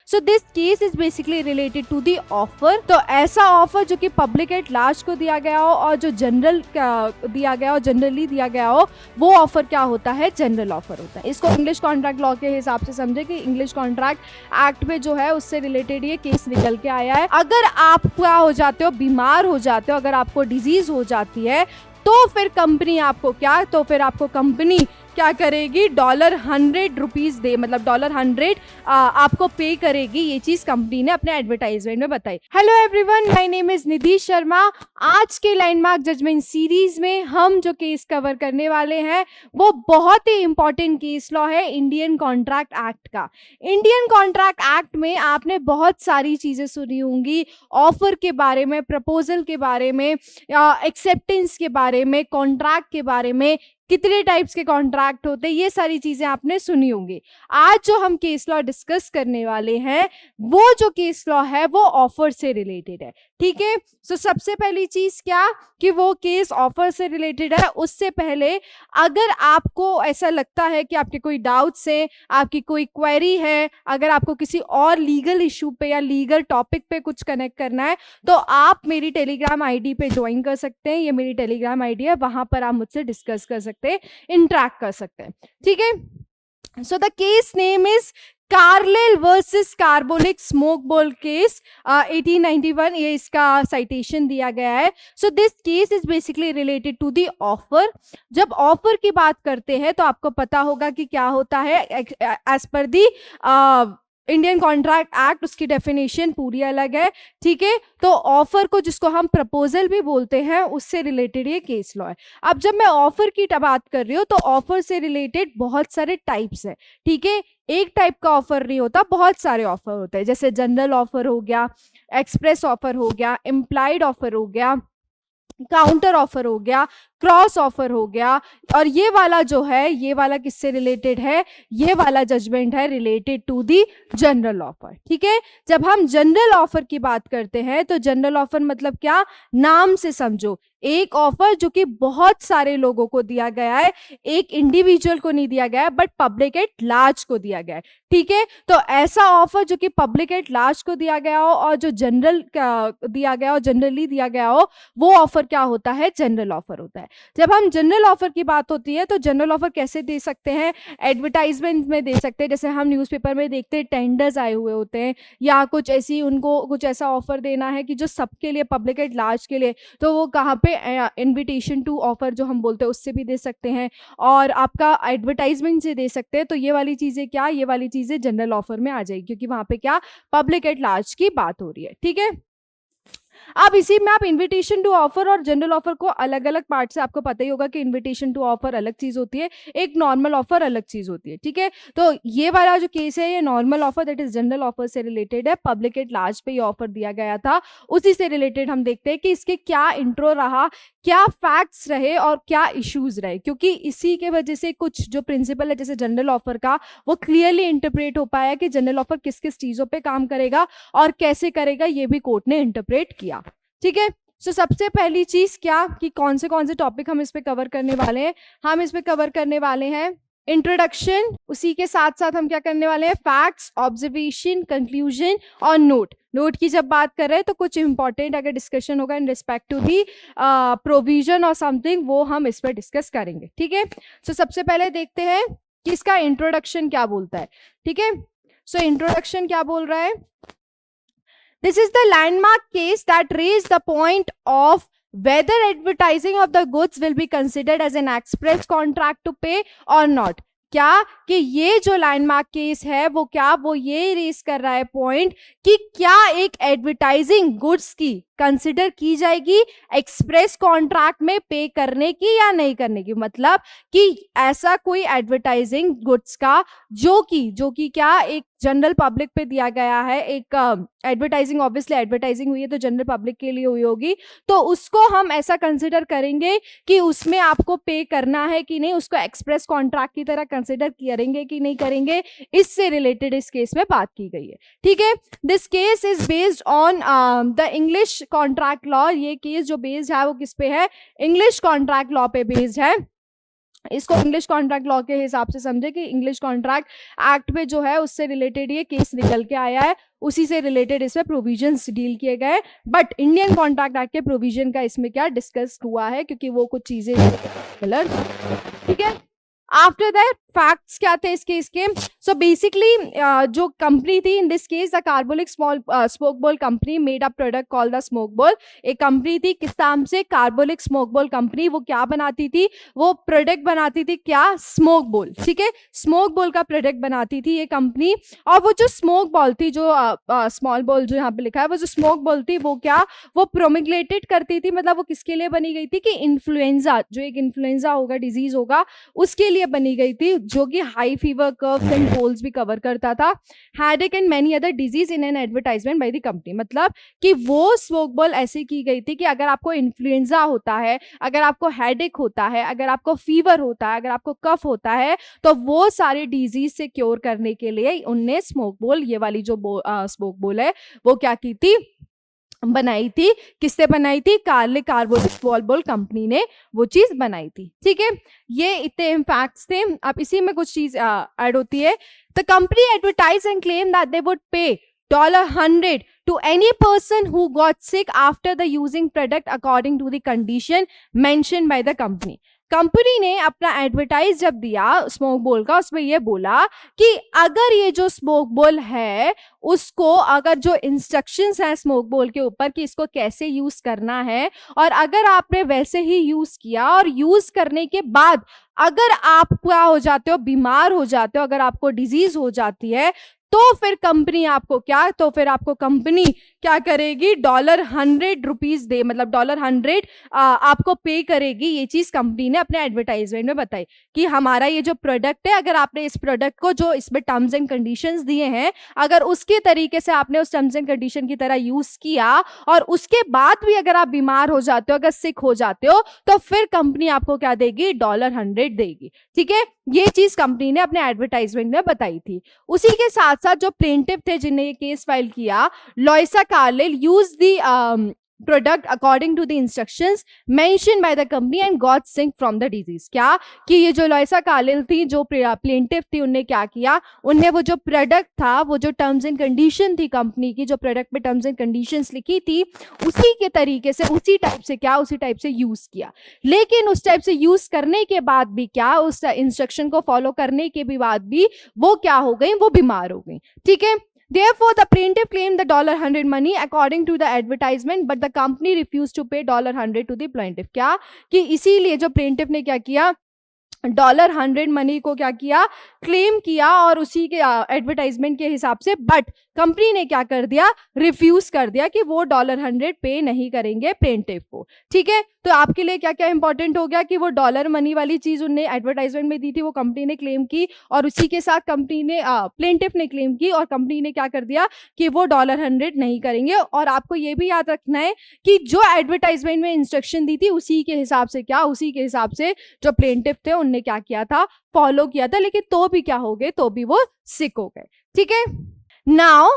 So this case is basically related to the offer. तो ऐसा offer जो कि पब्लिक एट लार्ज को दिया गया हो और जो जनरल दिया गया हो, जनरली दिया गया हो, वो ऑफर क्या होता है? जनरल ऑफर होता है। इसको इंग्लिश कॉन्ट्रैक्ट लॉ के हिसाब से समझे कि इंग्लिश कॉन्ट्रैक्ट एक्ट में जो है उससे रिलेटेड ये केस निकल के आया है। अगर आप क्या हो जाते हो, बीमार हो जाते हो, अगर आपको डिजीज हो जाती है, तो फिर कंपनी आपको कंपनी क्या करेगी? $100 दे, मतलब $100 आपको पे करेगी। ये चीज कंपनी ने अपने एडवर्टाइजमेंट में बताई। Hello everyone, my name is Nidhi Sharma. आज के लैंडमार्क जजमेंट सीरीज में हम जो केस कवर करने वाले हैं वो बहुत ही इंपॉर्टेंट केस लॉ है इंडियन कॉन्ट्रैक्ट एक्ट का। इंडियन कॉन्ट्रैक्ट एक्ट में आपने बहुत सारी चीजें सुनी होंगी, ऑफर के बारे में, प्रपोजल के बारे में, एक्सेप्टेंस के बारे में, कॉन्ट्रैक्ट के बारे में, कितने टाइप्स के कॉन्ट्रैक्ट होते हैं, ये सारी चीजें आपने सुनी होंगी। आज जो हम केस लॉ डिस्कस करने वाले हैं वो जो केस लॉ है वो ऑफर से रिलेटेड है। ठीक है, सो सबसे पहली चीज क्या कि वो केस ऑफर से रिलेटेड है। उससे पहले अगर आपको ऐसा लगता है कि आपके कोई डाउट्स हैं, आपकी कोई क्वेरी है, अगर आपको किसी और लीगल इशू पे या लीगल टॉपिक पे कुछ कनेक्ट करना है, तो आप मेरी टेलीग्राम आईडी पे ज्वाइन कर सकते हैं। ये मेरी टेलीग्राम आईडी है, वहां पर आप मुझसे डिस्कस कर सकते हैं, इंटरेक्ट कर सकते हैं। ठीक है, so the case name is Carlill versus Carbolic Smoke Ball case 1891, ये इसका साइटेशन दिया गया है। So this case is basically related to the offer. जब ऑफर की बात करते हैं तो आपको पता होगा कि क्या होता है। एज पर दी इंडियन कॉन्ट्रैक्ट एक्ट उसकी डेफिनेशन पूरी अलग है। ठीक है, तो ऑफर को, जिसको हम प्रपोजल भी बोलते हैं, उससे रिलेटेड ये केस लॉ है। अब जब मैं ऑफर की बात कर रही हूँ तो ऑफर से रिलेटेड बहुत सारे टाइप्स है। ठीक है, एक टाइप का ऑफर नहीं होता, बहुत सारे ऑफर होते हैं। जैसे जनरल ऑफर हो गया, एक्सप्रेस ऑफर हो गया, इम्प्लाइड ऑफर हो गया, काउंटर ऑफर हो गया, क्रॉस ऑफर हो गया। और ये वाला जो है, ये वाला किससे रिलेटेड है? ये वाला जजमेंट है related to the general offer. ठीक है, जब हम जनरल ऑफर की बात करते हैं तो जनरल ऑफर मतलब क्या? नाम से समझो, एक ऑफर जो कि बहुत सारे लोगों को दिया गया है, एक इंडिविजुअल को नहीं दिया गया है, बट पब्लिक एट लार्ज को दिया गया है। ठीक है, तो ऐसा ऑफर जो कि पब्लिक एट लार्ज को दिया गया हो और जो जनरल दिया गया हो, जनरली दिया गया हो, वो ऑफर क्या होता है? जनरल ऑफर होता है। जब हम जनरल ऑफर की बात होती है तो जनरल ऑफर कैसे दे सकते हैं? एडवर्टाइजमेंट में दे सकते हैं। जैसे हम न्यूज़पेपर में देखते हैं, टेंडर्स आए हुए होते हैं, या कुछ ऐसी, उनको कुछ ऐसा ऑफर देना है कि जो सबके लिए, पब्लिक एट लार्ज के लिए, तो वो कहाँ पे इनविटेशन टू ऑफर जो हम बोलते हैं उससे भी दे सकते हैं, और आपका एडवर्टाइजमेंट से दे सकते हैं। तो ये वाली चीजें क्या, ये वाली चीजें जनरल ऑफर में आ जाएगी, क्योंकि वहां पे क्या, पब्लिक एट लार्ज की बात हो रही है। ठीक है, अब इसी में आप इनविटेशन टू ऑफर और जनरल ऑफर को अलग अलग पार्ट से, आपको पता ही होगा कि इनविटेशन टू ऑफर अलग चीज होती है, एक नॉर्मल ऑफर अलग चीज होती है। ठीक है, तो ये वाला जो केस है, ये normal offer, that is general offer से रिलेटेड है। पब्लिक एट लार्ज पे ये ऑफर दिया गया था, उसी से रिलेटेड हम देखते हैं कि इसके क्या इंट्रो रहा, क्या फैक्ट्स रहे और क्या इश्यूज रहे, क्योंकि इसी के वजह से कुछ जो प्रिंसिपल है जैसे जनरल ऑफर का, वो क्लियरली इंटरप्रेट हो पाया कि जनरल ऑफर किस किस चीजों पे काम करेगा और कैसे करेगा, ये भी कोर्ट ने इंटरप्रेट किया। ठीक है, सो सबसे पहली चीज क्या कि कौन से टॉपिक हम इस पे कवर करने वाले हैं? हम इस पे कवर करने वाले हैं इंट्रोडक्शन, उसी के साथ साथ हम क्या करने वाले हैं? फैक्ट्स, ऑब्जर्वेशन, कंक्लूजन और नोट। नोट की जब बात कर रहे हैं तो कुछ इंपॉर्टेंट अगर डिस्कशन होगा in respect to the provision और समथिंग, वो हम इस पर डिस्कस करेंगे। ठीक है, सो सबसे पहले देखते हैं कि इसका इंट्रोडक्शन क्या बोलता है। ठीक है, सो इंट्रोडक्शन क्या बोल रहा है? This is the landmark case that raised the point of whether advertising of the goods will be considered as an express contract to pay or not. क्या कि ये जो लैंडमार्क केस है वो क्या, वो ये रेस कर रहा है पॉइंट कि क्या एक एडवर्टाइजिंग गुड्स की कंसिडर की जाएगी एक्सप्रेस कॉन्ट्रैक्ट में पे करने की या नहीं करने की। मतलब कि ऐसा कोई एडवर्टाइजिंग गुड्स का जो कि क्या एक जनरल पब्लिक पे दिया गया है, एक एडवर्टाइजिंग, ऑब्वियसली एडवर्टाइजिंग हुई है तो जनरल पब्लिक के लिए हुई होगी, तो उसको हम ऐसा कंसिडर करेंगे कि उसमें आपको पे करना है कि नहीं, उसको एक्सप्रेस कॉन्ट्रैक्ट की तरह कंसिडर करेंगे कि नहीं करेंगे, इससे रिलेटेड इस केस में बात की गई है। ठीक है, this case is based on the English contract law. ये केस जो बेस्ड है वो किस पे है? इंग्लिश कॉन्ट्रैक्ट लॉ पे बेस्ड है। इसको इंग्लिश कॉन्ट्रैक्ट लॉ के हिसाब से समझे कि इंग्लिश कॉन्ट्रैक्ट एक्ट में जो है उससे रिलेटेड ये केस निकल के आया है, उसी से रिलेटेड इसमें प्रोविजंस डील किए गए। बट इंडियन कॉन्ट्रैक्ट एक्ट के प्रोविजन का इसमें क्या डिस्कस हुआ है, क्योंकि वो कुछ चीजें गलत, ठीक है। आफ्टर दैट फैक्ट्स क्या थे इस केस के? सो बेसिकली जो कंपनी थी in this case the carbolic small smoke ball company made a product called the smoke ball. एक कंपनी थी किस नाम से? Carbolic smoke ball company. वो क्या बनाती थी? वो प्रोडक्ट बनाती थी, क्या? स्मोक बॉल, ठीक है। स्मोक बॉल का प्रोडक्ट बनाती थी ये कंपनी। और वो जो स्मोक बॉल थी, जो स्मॉल बॉल जो यहाँ पे लिखा है, वो जो स्मोक बॉल थी वो क्या, वो प्रोमिगलेटेड करती थी। मतलब वो किसके लिए बनी गई थी कि इन्फ्लुएंजा, जो एक इन्फ्लुएंजा होगा, डिजीज होगा, उसके लिए बनी गई थी, जो कि high fever, curves and colds भी कवर करता था, headache and many other disease in an advertisement bye the company. मतलब कि वो स्मोक बॉल ऐसे की गई थी कि अगर आपको इन्फ्लुएंजा होता है, अगर आपको हेडेक होता है, अगर आपको फीवर होता है, अगर आपको कफ होता है, तो वो सारे डिजीज से क्योर करने के लिए उनने स्मोक बॉल, ये वाली जो स्मोक बॉल है, वो क्या की थी, बनाई थी। किससे बनाई थी? कार्बोलिक स्मॉल बॉल कंपनी ने वो चीज बनाई थी, ठीक है। ये इतने फैक्ट्स थे। अब इसी में कुछ चीज ऐड होती है। The company advertise and claim that they would पे $100 to any person who got sick after the using product according to the condition mentioned by the company। Company ने अपना एडवर्टाइज जब दिया स्मोक बॉल का, उसमें ये बोला कि अगर ये जो स्मोक बॉल है उसको, अगर जो इंस्ट्रक्शंस हैं स्मोक बॉल के ऊपर कि इसको कैसे यूज करना है, और अगर आपने वैसे ही यूज किया और यूज करने के बाद अगर आप क्या हो जाते हो, बीमार हो जाते हो, अगर आपको डिजीज हो जाती है, तो फिर कंपनी आपको क्या, तो फिर आपको कंपनी क्या करेगी, $100 दे, मतलब $100 आपको पे करेगी। ये चीज कंपनी ने अपने एडवर्टाइजमेंट में बताई कि हमारा ये जो प्रोडक्ट है, अगर आपने इस प्रोडक्ट को, जो इसमें टर्म्स एंड कंडीशंस दिए हैं, अगर उसके तरीके से आपने उस टर्म्स एंड कंडीशन की तरह यूज किया और उसके बाद भी अगर आप बीमार हो जाते हो, अगर सिक हो जाते हो, तो फिर कंपनी आपको क्या देगी, $100 देगी, ठीक है। ये चीज कंपनी ने अपने एडवर्टाइजमेंट में बताई थी। उसी के साथ साथ जो प्लेंटिफ थे जिन्हें ये केस फाइल किया, Louisa Carlill use the product according to the instructions mentioned by the company and got sick from the disease. क्या कि ये जो लॉयसा कार्लिल थी, जो प्लेंटिफ थी, उनने क्या किया, उनने वो जो प्रोडक्ट था, वो जो टर्म्स एंड कंडीशन थी कंपनी की, जो प्रोडक्ट में टर्म्स एंड कंडीशंस लिखी थी, उसी के तरीके से, उसी टाइप से क्या, उसी टाइप से यूज किया। लेकिन उस टाइप से यूज करने के बाद भी क्या, उस इंस्ट्रक्शन को फॉलो करने के भी बाद भी वो क्या हो गई, वो बीमार हो गई, ठीक है। Therefore, the plaintiff claimed the $100 money according to the advertisement, but the company refused to pay $100 to the plaintiff। क्या कि इसीलिए जो प्लेंटिफ ने क्या किया, $100 मनी को क्या किया, क्लेम किया, और उसी के एडवर्टाइजमेंट के हिसाब से, बट कंपनी ने क्या कर दिया, रिफ्यूज कर दिया कि वो $100 पे नहीं करेंगे प्लेंटिफ को, ठीक है। तो आपके लिए क्या क्या इंपॉर्टेंट हो गया कि वो डॉलर मनी वाली चीज उन्हें एडवर्टाइजमेंट में दी थी, वो कंपनी ने क्लेम की, और उसी के साथ कंपनी ने, प्लेंटिफ ने क्लेम की, और कंपनी ने क्या कर दिया कि वो $100 नहीं करेंगे। और आपको ये भी याद रखना है कि जो एडवर्टाइजमेंट में इंस्ट्रक्शन दी थी, उसी के हिसाब से क्या, उसी के हिसाब से जो प्लेंटिफ थे उनने क्या किया था, फॉलो किया था। लेकिन तो भी क्या हो गए, तो भी वो सिक हो गए, ठीक है। नाउ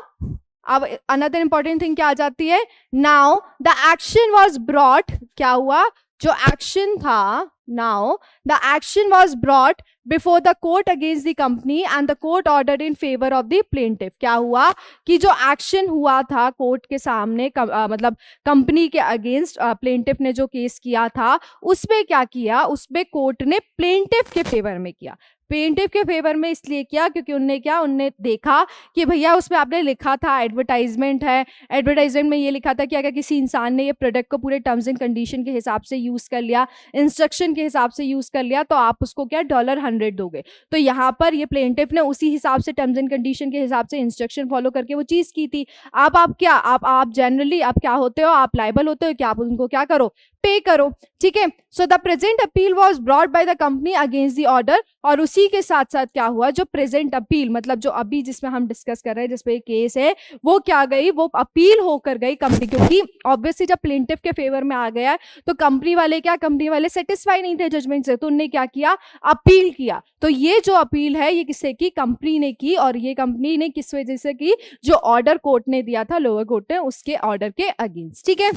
अब अनदर इंपॉर्टेंट थिंग क्या आ जाती है, now the action was brought, क्या हुआ, जो एक्शन था, now the action was brought before the court against the company and the court order in favour of the plaintiff. क्या हुआ कि जो एक्शन हुआ था कोर्ट के सामने, मतलब कंपनी के अगेंस्ट प्लेंटिफ ने जो केस किया था, उसमें क्या किया, उसमें कोर्ट ने प्लेंटिफ के फेवर में किया। प्लेंटिफ के फेवर में इसलिए किया क्योंकि उनने क्या, उनने देखा कि भैया उसमें आपने लिखा था, एडवर्टाइजमेंट है, एडवर्टाइजमेंट में ये लिखा था कि अगर किसी इंसान ने ये प्रोडक्ट को पूरे टर्म्स एंड कंडीशन के हिसाब से यूज कर लिया, इंस्ट्रक्शन के हिसाब से यूज कर लिया, तो आप उसको क्या $100 दोगे। तो यहाँ पर ये प्लेंटिफ ने उसी हिसाब से, टर्म्स एंड कंडीशन के हिसाब से, इंस्ट्रक्शन फॉलो करके वो चीज की थी। अब आप क्या, आप जनरली आप क्या होते हो, आप लायबल होते हो कि आप उनको क्या करो, पे करो, ठीक है। So the present appeal was brought by the company against the order, और उसी के साथ साथ क्या हुआ, जो प्रेजेंट अपील, मतलब जो अभी जिसमें हम डिस्कस कर रहे हैं, जिसपे केस है, वो क्या गई, वो अपील होकर गई कंपनी, क्योंकि ऑब्वियसली जब प्लेंटिफ के फेवर में आ गया तो कंपनी वाले क्या, कंपनी वाले सेटिस्फाई नहीं थे जजमेंट से, तो उन्होंने क्या किया, अपील किया। तो ये जो अपील है, ये किससे की, कंपनी ने की, और ये कंपनी ने किस वजह से की, जो ऑर्डर कोर्ट ने दिया था, लोअर कोर्ट ने, उसके ऑर्डर के अगेंस्ट, ठीक है।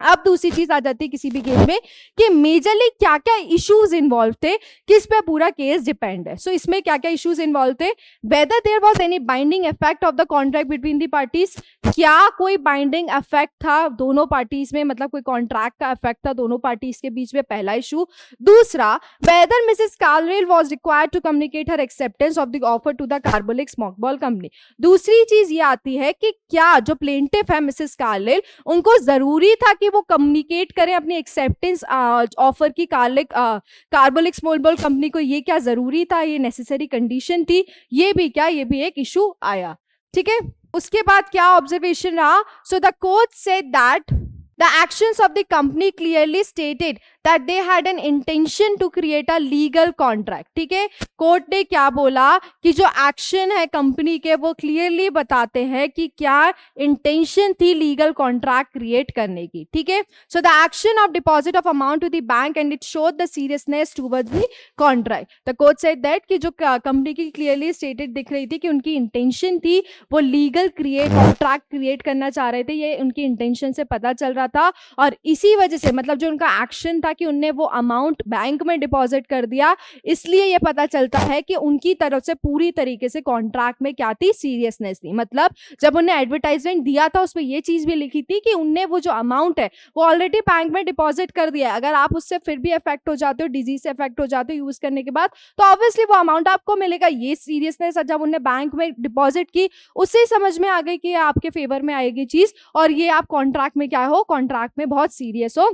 अब दूसरी चीज आ जाती है किसी भी केस में कि मेजरली क्या क्या इश्यूज इन्वॉल्व थे, किस पे पूरा केस डिपेंड है। सो इसमें क्या क्या इश्यूज इन्वॉल्व थे, whether there was any binding effect of the contract between the parties, क्या कोई बाइंडिंग इफेक्ट था दोनों पार्टीज में, मतलब कोई कॉन्ट्रैक्ट का इफेक्ट था दोनों पार्टीज के बीच में, पहला इशू। दूसरा, whether Mrs Carlill was required to communicate her acceptance of the offer to the Carbolic Smoke Ball company. दूसरी चीज ये आती है कि क्या जो प्लेंटिफ है मिसेस कार्लिल, उनको जरूरी था कि वो कम्युनिकेट करें अपनी एक्सेप्टेंस ऑफर की कार्बोलिक स्मॉल बॉल कंपनी को, ये क्या जरूरी था, ये नेसेसरी कंडीशन थी, ये भी क्या, ये भी एक इशू आया। ठीक है, उसके बाद क्या ऑब्जर्वेशन रहा, so the court said that the actions of the company clearly stated that they had an intention to create a legal contract। ठीक है, कोर्ट ने क्या बोला कि जो एक्शन है कंपनी के वो क्लियरली बताते हैं कि क्या इंटेंशन थी लीगल कॉन्ट्रैक्ट क्रिएट करने की। ठीक है, so the action of deposit of amount to the bank and it showed the seriousness towards the contract. The court said that कि जो कंपनी की क्लियरली स्टेटेड दिख रही थी कि उनकी इंटेंशन थी वो लीगल कॉन्ट्रैक्ट क्रिएट करना चाह रहे थे, ये उनकी इंटेंशन से पता चल रहा था। और इसी वजह से, मतलब जो उनका एक्शन था कि उनने वो अमाउंट बैंक में डिपॉजिट कर दिया, इसलिए ये पता चलता है कि उनकी तरफ से पूरी तरीके से कॉन्ट्रैक्ट में क्या थी, सीरियसनेस थी। मतलब जब उन्हें एडवर्टाइजमेंट दिया था उसमें ये चीज भी लिखी थी कि उनने वो जो अमाउंट है वो ऑलरेडी बैंक में डिपॉजिट कर दिया है, अगर आप उससे फिर भी इफेक्ट हो जाते हो, डिजीज से इफेक्ट हो जाते हो यूज करने के बाद, तो ऑब्वियसली वो अमाउंट आपको मिलेगा। ये सीरियसनेस जब उन्हें बैंक में डिपॉजिट की, उससे ही समझ में आ गई कि आपके फेवर में आएगी चीज, और ये आप कॉन्ट्रैक्ट में क्या हो, कॉन्ट्रैक्ट में बहुत सीरियस हो,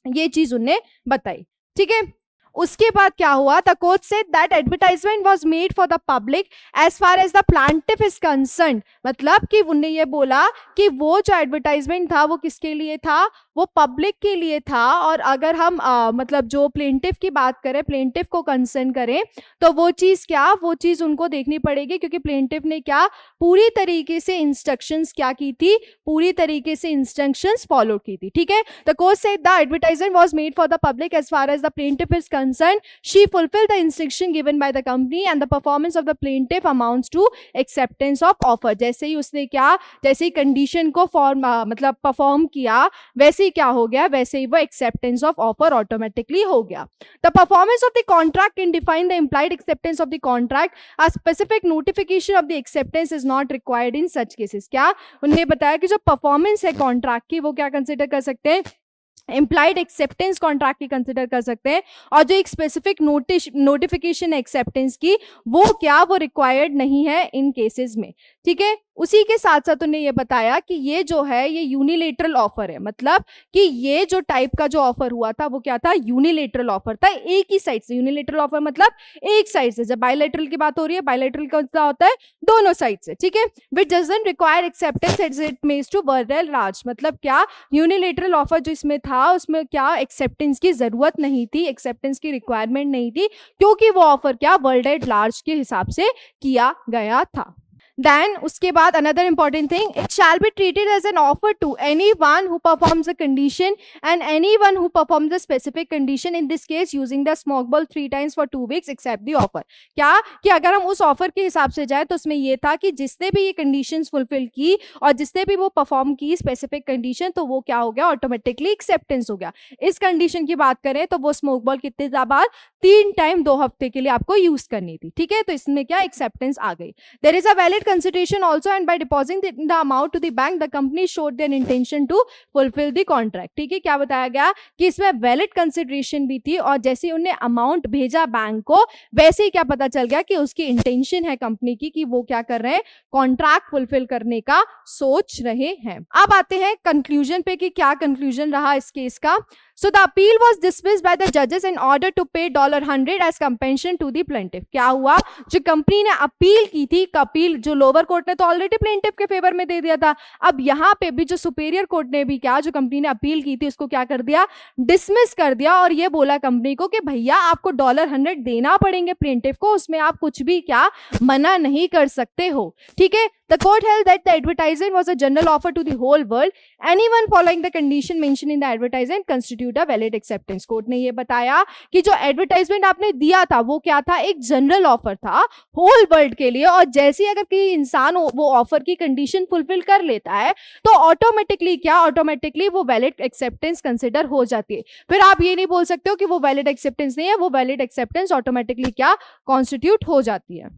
ये चीज उन्हें बताई। ठीक है, उसके बाद क्या हुआ, the court said that advertisement was made for the public as far as the plaintiff is concerned. मतलब कि उन्हें ये बोला कि वो जो एडवर्टाइजमेंट था वो किसके लिए था, वो पब्लिक के लिए था। और अगर हम मतलब जो प्लेंटिफ की बात करें, प्लेंटिफ को कंसर्न करें, तो वो चीज़ क्या, वो चीज़ उनको देखनी पड़ेगी, क्योंकि प्लेंटिफ ने क्या पूरी तरीके से इंस्ट्रक्शंस क्या की थी, पूरी तरीके से इंस्ट्रक्शंस फॉलो की थी। ठीक है, the court said the advertisement was made for the public as far as the plaintiff is concern, she fulfil the instruction given by the company and the performance of the plaintiff amounts to acceptance of offer. जैसे ही उसने क्या, जैसे ही condition को मतलब perform किया, वैसे ही क्या हो गया, वैसे ही वो एक्सेप्टेंस ऑफ ऑफर ऑटोमेटिकली हो गया। The performance of the contract can define the implied acceptance of the contract, a specific notification of the acceptance is not required in such cases. क्या उन्होंने बताया कि जो परफॉर्मेंस है कॉन्ट्रैक्ट की वो क्या कंसिडर कर सकते हैं, इम्प्लाइड एक्सेप्टेंस कॉन्ट्रैक्ट की कंसिडर कर सकते हैं, और जो एक स्पेसिफिक नोटिफिकेशन एक्सेप्टेंस की वो क्या, वो रिक्वायर्ड नहीं है इन केसेस में। ठीक है, उसी के साथ साथ उन्हें ये बताया कि ये जो है ये यूनिलेटरल ऑफर है, मतलब कि ये जो टाइप का जो ऑफर हुआ था वो क्या था, यूनिलेटरल ऑफर था, एक ही साइड से। यूनिलेटरल ऑफर मतलब एक साइड से। जब बायलैटरल की बात हो रही है, बायलैटरल का क्या होता है, दोनों साइड से। ठीक है, which doesn't require acceptance as it makes to world large. मतलब क्या यूनिलेटरल ऑफर जो इसमें था उसमें क्या एक्सेप्टेंस की जरूरत नहीं थी, एक्सेप्टेंस की रिक्वायरमेंट नहीं थी, क्योंकि वो ऑफर क्या वर्ल्ड एट लार्ज के हिसाब से किया गया था। Then उसके बाद another important thing, it shall be treated as an offer to anyone who performs a condition and anyone who performs a specific condition, in this case using the smoke ball 3 times for 2 weeks except the offer। क्या कि अगर हम उस offer के हिसाब से जाए तो उसमें ये था कि जिसने भी ये कंडीशंस फुलफिल की और जिसने भी वो परफॉर्म की स्पेसिफिक कंडीशन, तो वो क्या हो गया, ऑटोमेटिकली एक्सेप्टेंस हो गया। इस कंडीशन की बात करें तो वो स्मोक बॉल कितने बाद 3 टाइम 2 हफ्ते के लिए आपको यूज करनी थी। ठीक है, तो इसमें क्या एक्सेप्टेंस आ गई। There is a valid consideration also, and by depositing the amount to the bank the company showed their intention to fulfill the contract। ठीक है, क्या बताया गया कि इसमें वैलिड कंसिडरेशन भी थी, और जैसे ही उन्हें अमाउंट भेजा बैंक को, वैसे ही क्या पता चल गया कि उसकी इंटेंशन है कंपनी की कि वो क्या कर रहे हैं, कॉन्ट्रैक्ट फुलफिल करने का सोच रहे हैं। अब आते हैं कंक्लूजन पे कि क्या कंक्लूजन रहा इस केस का। So the appeal was dismissed by the judges in order to pay $100 as compensation to the plaintiff। क्या हुआ, जो कंपनी ने अपील की थी, अपील जो लोअर कोर्ट ने तो ऑलरेडी प्लेंटिफ के फेवर में दे दिया था, अब यहाँ पे भी जो सुपेरियर कोर्ट ने भी क्या, जो कंपनी ने अपील की थी उसको क्या कर दिया, डिसमिस कर दिया, और ये बोला कंपनी को कि भैया आपको $100 देना पड़ेंगे प्लेंटिफ को, उसमें आप कुछ भी क्या मना नहीं कर सकते हो। ठीक है, The court held that the advertisement was a general offer to the whole world. Anyone following the condition mentioned in the advertisement constitute a valid acceptance. Court ने ये बताया कि जो एडवर्टाइजमेंट आपने दिया था वो क्या था, एक जनरल ऑफर था होल वर्ल्ड के लिए, और जैसे अगर कोई इंसान वो ऑफर की कंडीशन फुलफिल कर लेता है तो ऑटोमेटिकली वो वैलिड एक्सेप्टेंस कंसिडर हो जाती है। फिर आप ये नहीं बोल सकते हो कि वो वैलिड एक्सेप्टेंस नहीं है, वो वैलिड एक्सेप्टेंस ऑटोमेटिकली क्या कॉन्स्टिट्यूट हो जाती है।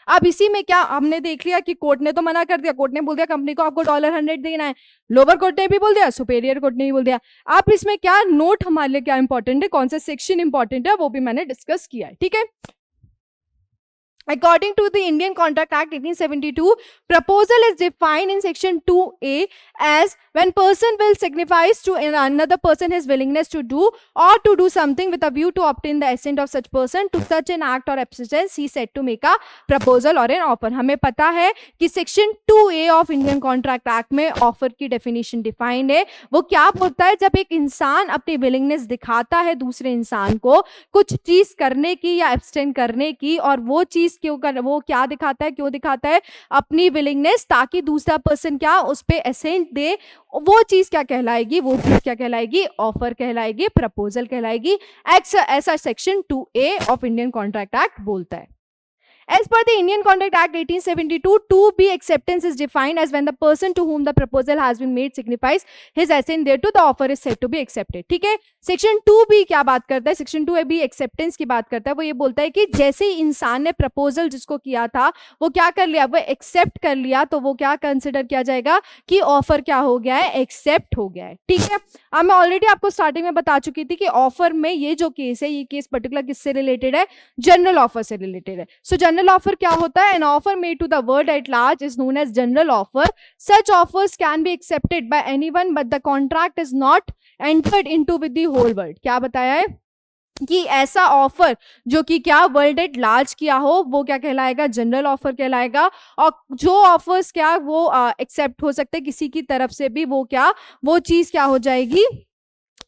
अब इसी में क्या हमने देख लिया कि कोर्ट ने तो मना कर दिया, कोर्ट ने बोल दिया कंपनी को आपको $100 देना है, लोअर कोर्ट ने भी बोल दिया, सुपेरियर कोर्ट ने भी बोल दिया। अब इसमें क्या नोट हमारे लिए क्या इंपॉर्टेंट है, कौन सा सेक्शन इंपॉर्टेंट है, वो भी मैंने डिस्कस किया है, ठीक है। According to the Indian Contract Act 1872, proposal is defined in section 2A as when person will signifies to another person his willingness to do or to do something with a view to obtain the assent of such person to such an act or abstinence he said to make a proposal or an offer। हमें पता है कि section 2A of Indian Contract Act में offer की definition defined है। वो क्या बोलता है, जब एक इंसान अपनी willingness दिखाता है दूसरे इंसान को कुछ चीज करने की या abstain करने की, और वो चीज वो क्या दिखाता है, क्यों दिखाता है, अपनी विलिंगनेस, ताकि दूसरा पर्सन क्या उस पे असेंट दे। वो चीज क्या कहलाएगी, वो चीज क्या कहलाएगी, ऑफर कहलाएगी, प्रपोजल कहलाएगी। ऐसा section 2A of Indian contract act बोलता है। As per the Indian Contract Act 1872, 2B acceptance is defined as when the person to whom the proposal has been made signifies his assent thereto, the offer is said to be accepted। ठीक है, section 2B क्या बात करता है, section 2AB acceptance की बात करता है। वो ये बोलता है कि जैसे ही इंसान ने प्रपोजल जिसको किया था वो क्या कर लिया, वो एक्सेप्ट कर लिया, तो वो क्या कंसिडर किया जाएगा कि ऑफर क्या हो गया है, एक्सेप्ट हो गया है। ठीक है, अब मैं ऑलरेडी आपको स्टार्टिंग में बता चुकी थी कि ऑफर में ये जो केस है, ये केस पर्टिकुलर किससे रिलेटेड है, जनरल ऑफर से रिलेटेड है। सो जनरल ऑफर क्या होता है, an offer made to the world at large is known as general offer. Such offers can be accepted by anyone but the contract is not entered into with the whole world. क्या बताया है कि ऐसा offer जो कि क्या world at large किया हो वो क्या कहलाएगा, जनरल ऑफर कहलाएगा। और जो ऑफर्स क्या वो एक्सेप्ट हो सकते हैं किसी की तरफ से भी, वो क्या वो चीज क्या हो जाएगी,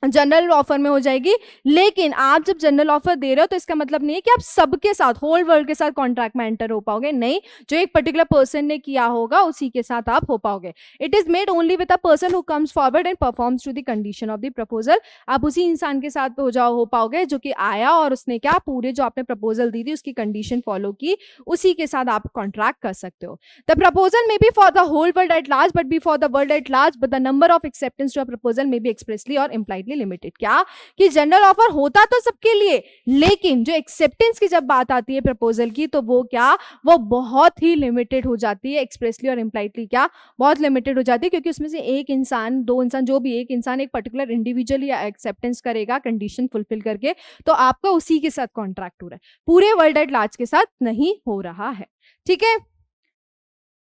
जनरल ऑफर में हो जाएगी। लेकिन आप जब जनरल ऑफर दे रहे हो तो इसका मतलब नहीं है कि आप सबके साथ होल वर्ल्ड के साथ कॉन्ट्रैक्ट में एंटर हो पाओगे, नहीं, जो एक पर्टिकुलर पर्सन ने किया होगा उसी के साथ आप हो पाओगे। It is made only with a person who comes forward and performs to the condition of the proposal. आप उसी इंसान के साथ हो पाओगे जो कि आया और उसने क्या पूरे जो आपने प्रपोजल दी थी उसकी कंडीशन फॉलो की, उसी के साथ आप कॉन्ट्रैक्ट कर सकते हो। The proposal may be for the whole world at large but be for the world at large but the number of acceptance to a proposal may be expressly और impliedly limited. क्या कि general offer होता तो सबके लिए, लेकिन जो acceptance की जब बात आती है प्रपोजल की तो वो क्या वो बहुत ही लिमिटेड हो जाती है, एक्सप्रेसली और इम्प्लाइडली क्या बहुत लिमिटेड हो जाती है, क्योंकि उसमें से एक इंसान, दो इंसान, जो भी एक इंसान एक पर्टिकुलर इंडिविजुअल या एक्सेप्टेंस करेगा कंडीशन फुलफिल करके, तो आपका उसी के साथ कॉन्ट्रैक्ट हो रहा है, पूरे वर्ल्ड एट लार्ज के साथ नहीं हो रहा है। ठीक है,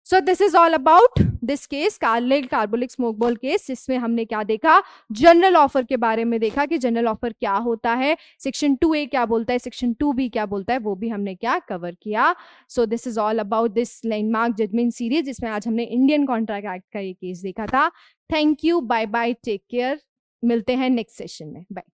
so this is all about this case, कार्लेल carbolic smoke ball case, जिसमें हमने क्या देखा, जनरल ऑफर के बारे में देखा कि जनरल ऑफर क्या होता है, सेक्शन 2A क्या बोलता है, सेक्शन 2B क्या बोलता है, वो भी हमने क्या कवर किया। So this is all about this landmark judgment series, जिसमें आज हमने इंडियन कॉन्ट्रैक्ट एक्ट का ये केस देखा था। Thank you, bye bye, take care, मिलते हैं नेक्स्ट सेशन में, बाय।